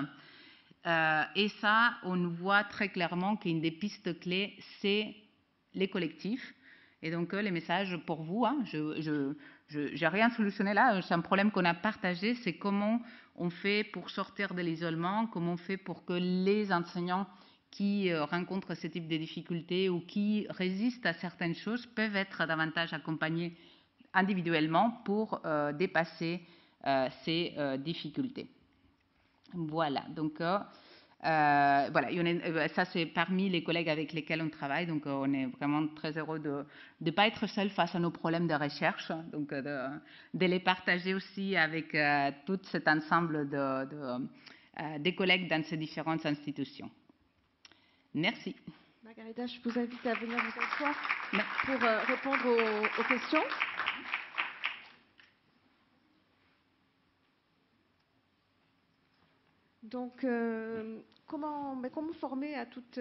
Et ça, on voit très clairement qu'une des pistes clés, c'est les collectifs. Et donc, les messages pour vous, hein, je n'ai rien solutionné là, c'est un problème qu'on a partagé, c'est comment on fait pour sortir de l'isolement, comment on fait pour que les enseignants qui rencontrent ce type de difficultés ou qui résistent à certaines choses peuvent être davantage accompagnés individuellement pour dépasser ces difficultés. Voilà, donc… voilà, ça c'est parmi les collègues avec lesquels on travaille, donc on est vraiment très heureux de ne pas être seul face à nos problèmes de recherche, donc de les partager aussi avec tout cet ensemble des collègues dans ces différentes institutions. Merci. Margarida, je vous invite à venir vous asseoir pour répondre aux questions. Donc, comment former à toutes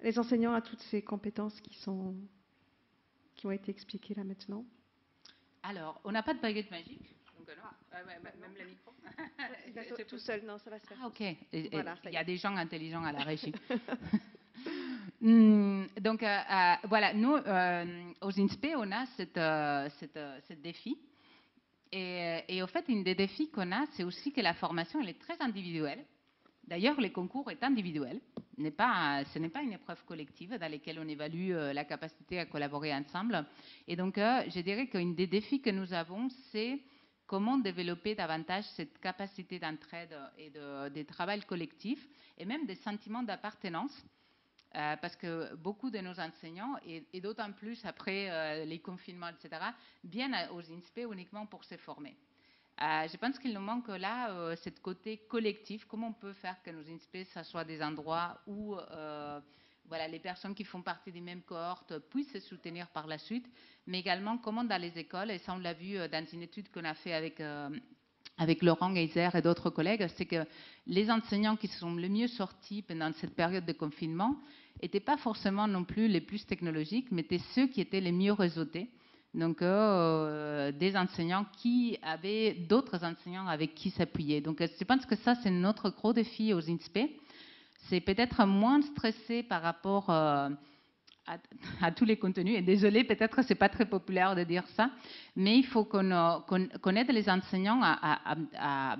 les enseignants à toutes ces compétences qui ont été expliquées là maintenant? Alors, on n'a pas de baguette magique, donc même le micro. Tout seul, non, ça va se faire. Ah, ok. Voilà, il y a des gens intelligents à la régie. Donc, voilà, nous, aux INSPE, on a ce défi. Et au fait, une des défis qu'on a, c'est aussi que la formation, elle est très individuelle. D'ailleurs, les concours est individuel. Ce n'est pas une épreuve collective dans laquelle on évalue la capacité à collaborer ensemble. Et donc, je dirais qu'une des défis que nous avons, c'est comment développer davantage cette capacité d'entraide et de travail collectif et même des sentiments d'appartenance. Parce que beaucoup de nos enseignants, et d'autant plus après les confinements, etc., viennent aux INSPE uniquement pour se former. Je pense qu'il nous manque là ce côté collectif. Comment on peut faire que nos INSPE, ça soit des endroits où voilà, les personnes qui font partie des mêmes cohortes puissent se soutenir par la suite, mais également comment dans les écoles, et ça on l'a vu dans une étude qu'on a fait avec Laurent Geyser et d'autres collègues, c'est que les enseignants qui sont le mieux sortis pendant cette période de confinement n'étaient pas forcément non plus les plus technologiques, mais étaient ceux qui étaient les mieux réseautés. Donc, des enseignants qui avaient d'autres enseignants avec qui s'appuyer. Donc, je pense que ça, c'est notre gros défi aux INSPE. C'est peut-être moins stressé par rapport à tous les contenus. Et désolé, peut-être c'est pas très populaire de dire ça, mais il faut qu'on aide les enseignants à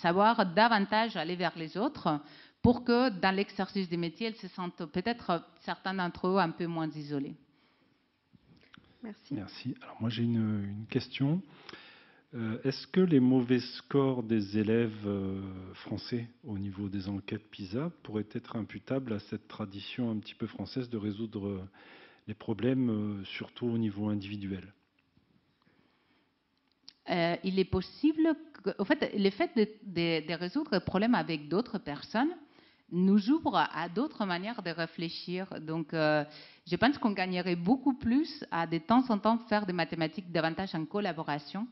savoir davantage aller vers les autres pour que dans l'exercice des métiers, ils se sentent peut-être certains d'entre eux un peu moins isolés. Merci. Merci. Alors moi j'ai une question. Est-ce que les mauvais scores des élèves français au niveau des enquêtes PISA pourraient être imputables à cette tradition un petit peu française de résoudre les problèmes, surtout au niveau individuel? Il est possible que, en fait, le fait de résoudre le problème avec d'autres personnes nous ouvre à d'autres manières de réfléchir. Donc, je pense qu'on gagnerait beaucoup plus à de temps en temps faire des mathématiques davantage en collaboration.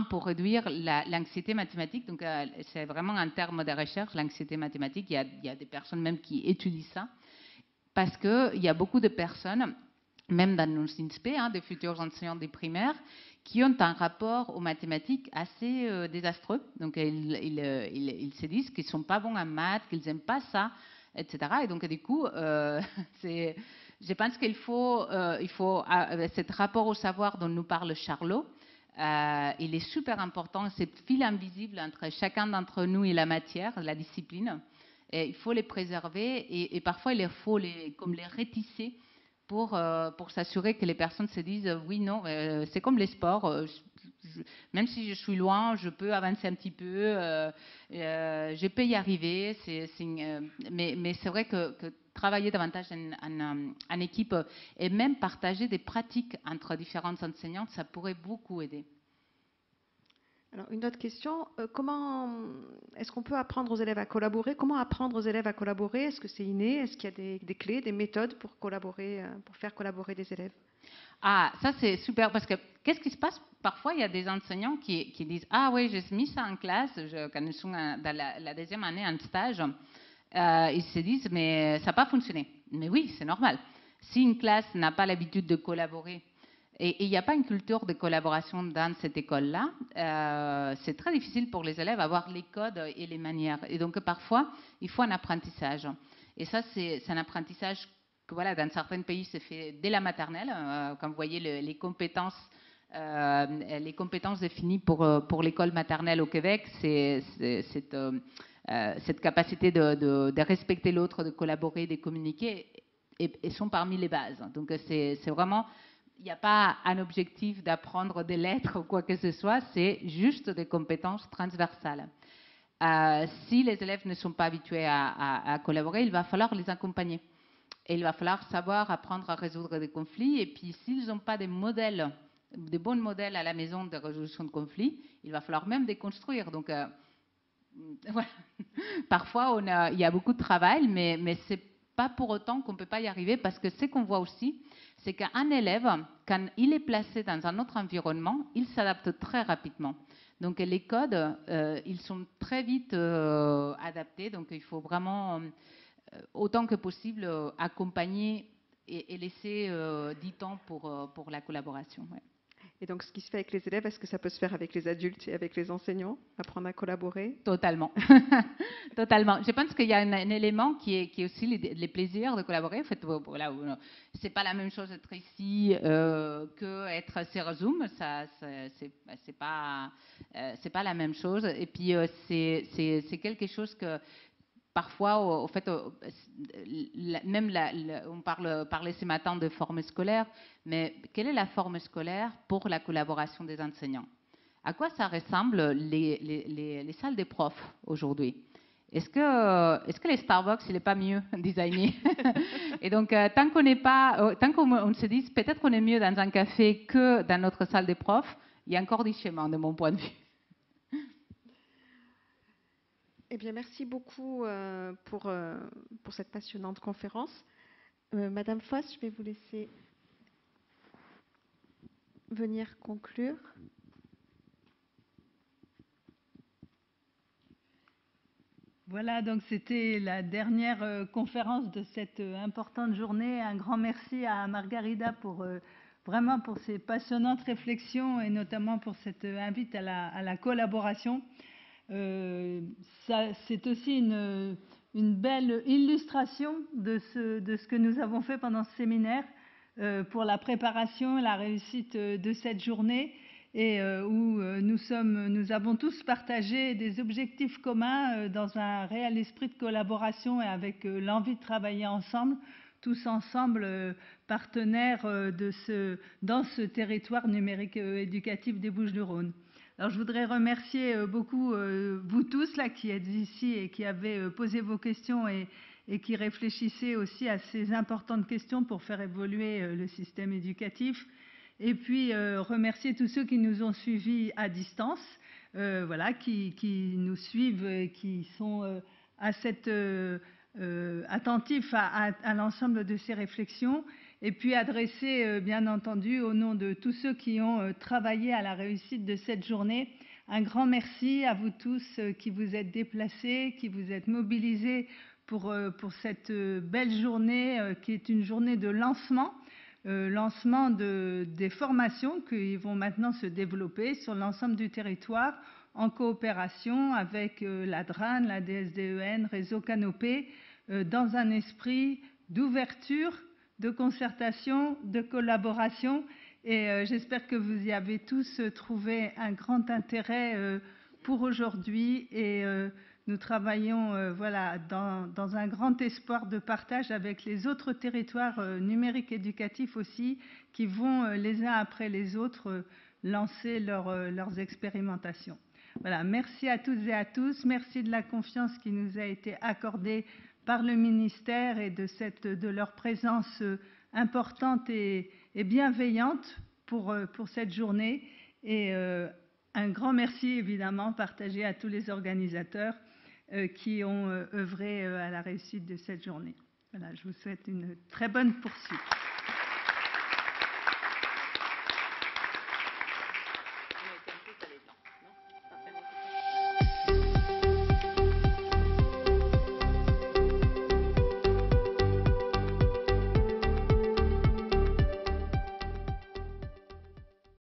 Pour réduire l'anxiété mathématique. Donc, c'est vraiment un terme de recherche, l'anxiété mathématique. Il y a des personnes même qui étudient ça. Parce qu'il y a beaucoup de personnes, même dans nos INSPE, des futurs enseignants des primaires, qui ont un rapport aux mathématiques assez désastreux. Donc, ils se disent qu'ils ne sont pas bons en maths, qu'ils n'aiment pas ça, etc. Et donc, du coup, je pense qu'il faut, ce rapport au savoir dont nous parle Charlot, il est super important, cette fil invisible entre chacun d'entre nous et la matière, la discipline. Et il faut les préserver et parfois il faut les rétisser pour s'assurer que les personnes se disent oui, non, c'est comme les sports, même si je suis loin, je peux avancer un petit peu, je peux y arriver. Mais c'est vrai que travailler davantage en équipe et même partager des pratiques entre différents enseignants, ça pourrait beaucoup aider. Alors, une autre question, comment est-ce qu'on peut apprendre aux élèves à collaborer? Comment apprendre aux élèves à collaborer? Est-ce que c'est inné? Est-ce qu'il y a des clés, des méthodes pour collaborer, pour faire collaborer des élèves? Ah, ça c'est super, parce que qu'est-ce qui se passe? Parfois, il y a des enseignants qui disent « Ah oui, j'ai mis ça en classe, quand ils sont dans la deuxième année en stage, ils se disent « Mais ça n'a pas fonctionné. » Mais oui, c'est normal. Si une classe n'a pas l'habitude de collaborer, et il n'y a pas une culture de collaboration dans cette école-là, c'est très difficile pour les élèves d'avoir les codes et les manières. Et donc, parfois, il faut un apprentissage. Et ça, c'est un apprentissage que, voilà, dans certains pays, se fait dès la maternelle. Quand vous voyez les compétences définies pour l'école maternelle au Québec, c'est cette capacité de respecter l'autre, de collaborer, de communiquer, et sont parmi les bases. Donc, c'est vraiment... Il n'y a pas un objectif d'apprendre des lettres ou quoi que ce soit, c'est juste des compétences transversales. Si les élèves ne sont pas habitués à collaborer, il va falloir les accompagner. Et il va falloir savoir apprendre à résoudre des conflits. Et puis, s'ils n'ont pas des modèles, des bons modèles à la maison de résolution de conflits, il va falloir même déconstruire. Donc, voilà. Parfois, il y a beaucoup de travail, mais ce n'est pas pour autant qu'on ne peut pas y arriver, parce que ce qu'on voit aussi, c'est qu'un élève, quand il est placé dans un autre environnement, il s'adapte très rapidement. Donc les codes, ils sont très vite adaptés. Donc il faut vraiment, autant que possible, accompagner et laisser du temps pour la collaboration. Ouais. Et donc, ce qui se fait avec les élèves, est-ce que ça peut se faire avec les adultes et avec les enseignants, apprendre à collaborer? Totalement. Totalement. Je pense qu'il y a un élément qui est aussi les plaisirs de collaborer. En fait, voilà, c'est pas la même chose d'être ici que être sur Zoom. Ça, c'est pas la même chose. Et puis c'est quelque chose que parfois, au fait, même on parlait ce matin de forme scolaire, mais quelle est la forme scolaire pour la collaboration des enseignants? À quoi ça ressemble les salles des profs aujourd'hui? Est-ce que les Starbucks, il n'est pas mieux designé? Et donc, tant qu'on se dit peut-être qu'on est mieux dans un café que dans notre salle des profs, il y a encore du chemin de mon point de vue. Eh bien, merci beaucoup pour cette passionnante conférence. Madame Foss, je vais vous laisser venir conclure. Voilà, donc c'était la dernière conférence de cette importante journée. Un grand merci à Margarida vraiment pour ses passionnantes réflexions et notamment pour cette invite à la collaboration. C'est aussi une belle illustration de ce que nous avons fait pendant ce séminaire pour la préparation et la réussite de cette journée et où nous avons tous partagé des objectifs communs dans un réel esprit de collaboration et avec l'envie de travailler ensemble, tous ensemble partenaires dans ce territoire numérique éducatif des Bouches-du-Rhône. Alors, je voudrais remercier beaucoup vous tous là qui êtes ici et qui avez posé vos questions et qui réfléchissez aussi à ces importantes questions pour faire évoluer le système éducatif. Et puis, remercier tous ceux qui nous ont suivis à distance, voilà, qui nous suivent et qui sont attentifs à l'ensemble de ces réflexions. Et puis adresser, bien entendu, au nom de tous ceux qui ont travaillé à la réussite de cette journée, un grand merci à vous tous qui vous êtes déplacés, qui vous êtes mobilisés pour cette belle journée qui est une journée de lancement des formations qui vont maintenant se développer sur l'ensemble du territoire en coopération avec la DRAN, la DSDEN, Réseau Canopé, dans un esprit d'ouverture, de concertation, de collaboration. Et j'espère que vous y avez tous trouvé un grand intérêt pour aujourd'hui. Et nous travaillons voilà, dans un grand espoir de partage avec les autres territoires numériques éducatifs aussi, qui vont les uns après les autres lancer leurs expérimentations. Voilà, merci à toutes et à tous. Merci de la confiance qui nous a été accordée par le ministère et de leur présence importante et bienveillante pour cette journée. Et un grand merci évidemment partagé à tous les organisateurs qui ont œuvré à la réussite de cette journée. Voilà, je vous souhaite une très bonne poursuite.